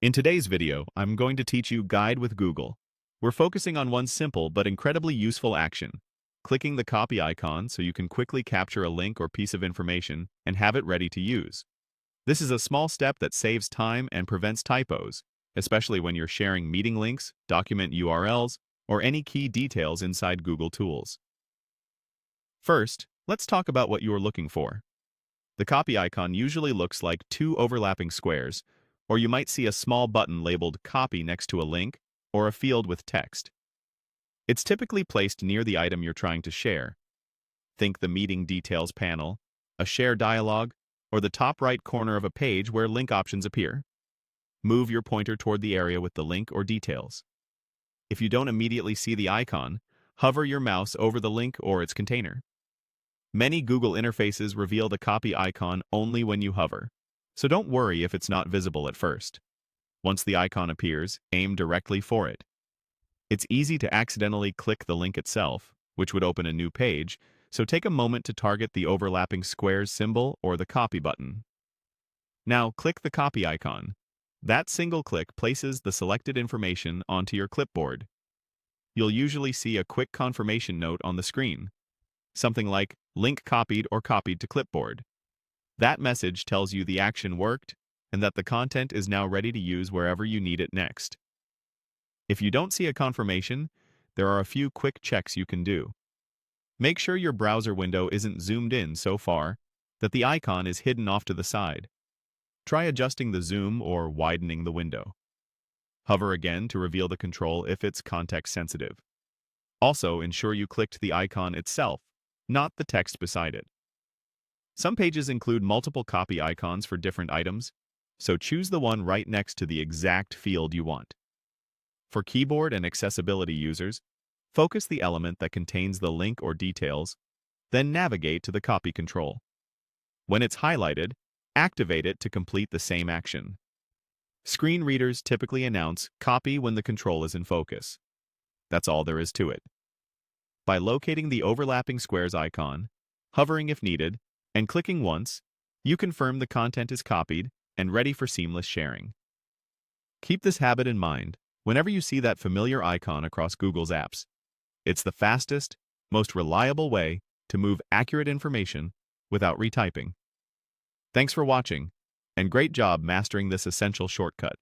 In today's video, I'm going to teach you Guide with Google. We're focusing on one simple but incredibly useful action, clicking the copy icon so you can quickly capture a link or piece of information and have it ready to use. This is a small step that saves time and prevents typos, especially when you're sharing meeting links, document URLs, or any key details inside Google Tools. First, let's talk about what you are looking for. The copy icon usually looks like two overlapping squares, or you might see a small button labeled Copy next to a link or a field with text. It's typically placed near the item you're trying to share. Think the Meeting Details panel, a Share dialog, or the top right corner of a page where link options appear. Move your pointer toward the area with the link or details. If you don't immediately see the icon, hover your mouse over the link or its container. Many Google interfaces reveal the copy icon only when you hover, so don't worry if it's not visible at first. Once the icon appears, aim directly for it. It's easy to accidentally click the link itself, which would open a new page, so take a moment to target the overlapping squares symbol or the copy button. Now click the copy icon. That single click places the selected information onto your clipboard. You'll usually see a quick confirmation note on the screen, something like link copied or copied to clipboard. That message tells you the action worked and that the content is now ready to use wherever you need it next. If you don't see a confirmation, there are a few quick checks you can do. Make sure your browser window isn't zoomed in so far that the icon is hidden off to the side. Try adjusting the zoom or widening the window. Hover again to reveal the control if it's context sensitive. Also, ensure you clicked the icon itself, not the text beside it. Some pages include multiple copy icons for different items, so choose the one right next to the exact field you want. For keyboard and accessibility users, focus the element that contains the link or details, then navigate to the copy control. When it's highlighted, activate it to complete the same action. Screen readers typically announce copy when the control is in focus. That's all there is to it. By locating the overlapping squares icon, hovering if needed, and clicking once, you confirm the content is copied and ready for seamless sharing. Keep this habit in mind whenever you see that familiar icon across Google's apps. It's the fastest, most reliable way to move accurate information without retyping. Thanks for watching, and great job mastering this essential shortcut.